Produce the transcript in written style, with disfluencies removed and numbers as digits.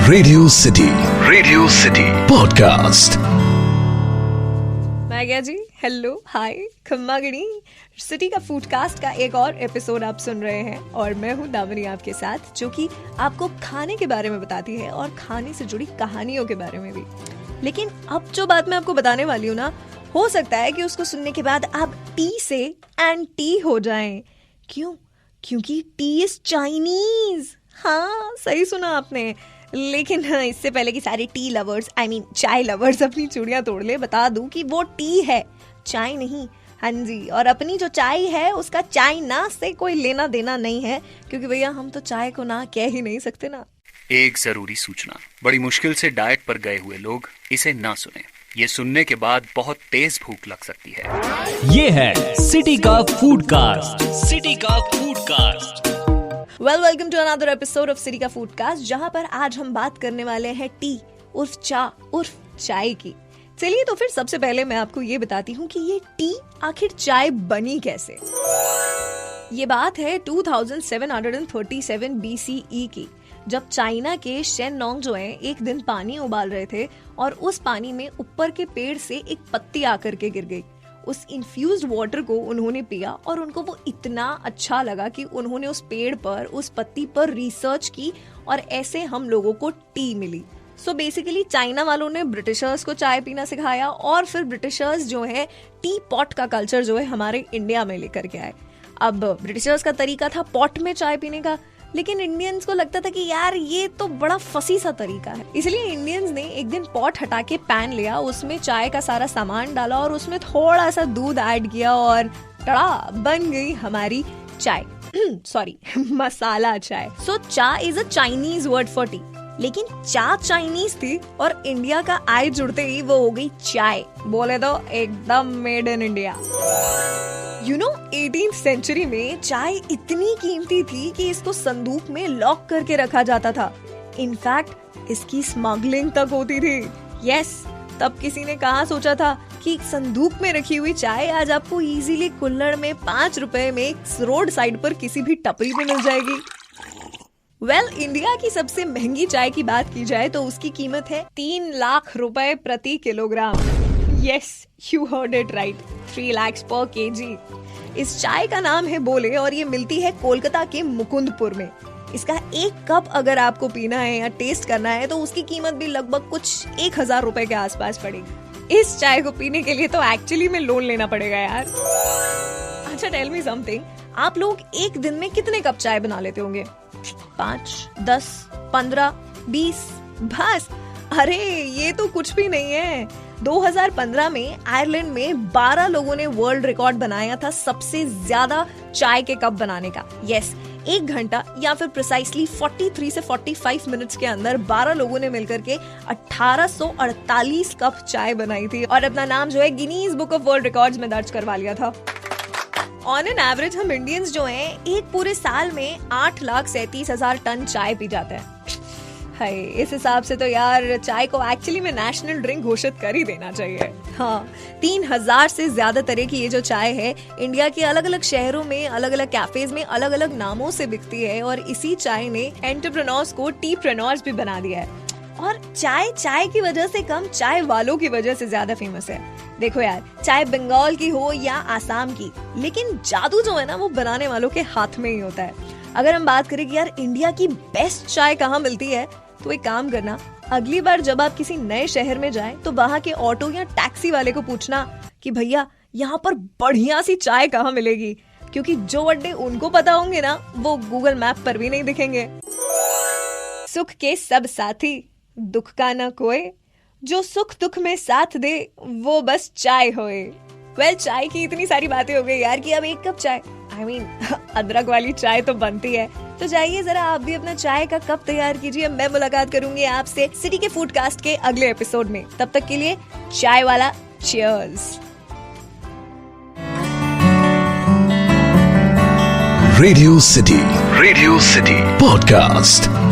Radio city podcast. मैं गया जी, hello, हाय, खम्मा गणी। सिटी का फूडकास्ट का एक और एपिसोड आप सुन रहे हैं और मैं हूँ दामिनी आपके साथ, जो कि आपको खाने के बारे में बताती है और खाने से जुड़ी कहानियों के बारे में भी। लेकिन अब जो बात मैं आपको बताने वाली हूँ ना, हो सकता है कि उसको सुनने के बाद आप टी से एंटी हो जाएं। क्यों? क्योंकि टी इज चाइनीज। हाँ, सही सुना आपने। लेकिन इससे पहले कि सारे टी लवर्स चाय लवर्स अपनी चूड़ियां तोड़ ले, बता दूं कि वो टी है, चाय नहीं। हाँ जी, और अपनी जो चाय है उसका चाइना से कोई लेना देना नहीं है, क्योंकि भैया हम तो चाय को ना कह ही नहीं सकते ना। एक जरूरी सूचना, बड़ी मुश्किल से डाइट पर गए हुए लोग इसे ना सुने। ये सुनने के बाद बहुत तेज भूख लग सकती है। ये है सिटी का foodcast. Welcome to another episode of city का फूडकास्ट, जहां पर आज हम बात करने वाले हैं टी उर्फ चा उर्फ चाय की। चलिए तो फिर सबसे पहले मैं आपको ये बताती हूँ कि ये टी आखिर चाय बनी कैसे। ये बात है 2737 BCE की, जब चाइना के शेननोंग जो है एक दिन पानी उबाल रहे थे और उस पानी में ऊपर के पेड़ से एक पत्ती आकर के गिर गई। उस इन्फ्यूज्ड वाटर को उन्होंने पिया और उनको वो इतना अच्छा लगा कि उन्होंने उस पेड़ पर, उस पत्ती पर रिसर्च की और ऐसे हम लोगों को टी मिली। सो बेसिकली चाइना वालों ने ब्रिटिशर्स को चाय पीना सिखाया और फिर ब्रिटिशर्स जो है टी पॉट का कल्चर जो है हमारे इंडिया में लेकर के आए। अब ब्रिटिशर्स का तरीका था पॉट में चाय पीने का, लेकिन इंडियंस को लगता था कि यार ये तो बड़ा फसी सा तरीका है। इसलिए इंडियंस ने एक दिन पॉट हटा के पैन लिया, उसमें चाय का सारा सामान डाला और उसमें थोड़ा सा दूध ऐड किया और टड़ा बन गई हमारी चाय। सॉरी, मसाला चाय। सो चा is a Chinese word for T, लेकिन चा चाइनीज थी और इंडिया का आई जुड़ते ही वो हो गई चाय। बोले तो एकदम made in India. 18th century में चाय इतनी कीमती थी कि इसको संदूक में लॉक करके रखा जाता था। इनफैक्ट इसकी स्मगलिंग तक होती थी। यस, तब किसी ने कहा सोचा था कि संदूक में रखी हुई चाय आज आपको इजीली कुल्हड़ में 5 रुपए में रोड साइड पर किसी भी टपरी में मिल जाएगी। इंडिया की सबसे महंगी चाय की बात की जाए तो उसकी कीमत है 3 लाख रुपए प्रति kilogram. Yes, you heard it right, 3 lakhs per kg। इस चाय का नाम है बोले और ये मिलती है कोलकाता के मुकुंदपुर में। इसका एक कप अगर आपको पीना है या टेस्ट करना है तो उसकी कीमत भी लगभग कुछ 1000 रुपए के आसपास पड़ेगी। इस चाय को पीने के लिए तो एक्चुअली में लोन लेना पड़ेगा यार। अच्छा, टेल मी समथिंग, आप लोग एक दिन में कितने कप चाय बना लेते होंगे? 5, 10, 15, 20? बस। अरे ये तो कुछ भी नहीं है। 2015 में आयरलैंड में 12 लोगों ने वर्ल्ड रिकॉर्ड बनाया था सबसे ज्यादा चाय के कप बनाने का। यस, 1 घंटा या फिर प्रिसाइसली 43 से 45 मिनट्स के अंदर 12 लोगों ने मिलकर के 1848 कप चाय बनाई थी और अपना नाम जो है Guinness book of world records में दर्ज करवा लिया था। ऑन एन एवरेज हम इंडियंस जो हैं एक पूरे साल में 8,37,000 टन चाय पी जाते हैं। हाय, इस हिसाब से तो यार चाय को एक्चुअली में नेशनल ड्रिंक घोषित कर ही देना चाहिए। हाँ, 3000 से ज्यादा तरह की ये जो चाय है इंडिया के अलग अलग शहरों में, अलग अलग कैफेज में अलग अलग नामों से बिकती है और इसी चाय ने एंटरप्रेन्योर्स को टीप्रेन्योर्स भी बना दिया है। और चाय की वजह से कम, चाय वालों की वजह से ज्यादा फेमस है। देखो यार, चाय बंगाल की हो या आसाम की, लेकिन जादू जो है ना वो बनाने वालों के हाथ में ही होता है। अगर हम बात करें कि यार इंडिया की बेस्ट चाय कहाँ मिलती है, तो एक काम करना, अगली बार जब आप किसी नए शहर में जाएं तो वहाँ के ऑटो या टैक्सी वाले को पूछना कि भैया यहाँ पर बढ़िया सी चाय कहाँ मिलेगी, क्योंकि जो अड्डे उनको पता होंगे ना वो गूगल मैप पर भी नहीं दिखेंगे। सुख के सब साथी, दुख का न कोई, जो सुख दुख में साथ दे वो बस चाय होए। चाय की इतनी सारी बातें हो गई यार कि अब एक कप चाय अदरक वाली चाय तो बनती है। तो जाइए जरा आप भी अपना चाय का कप तैयार कीजिए। मैं मुलाकात करूंगी आपसे सिटी के फूडकास्ट के अगले एपिसोड में। तब तक के लिए चाय वाला चीयर्स। Radio city podcast.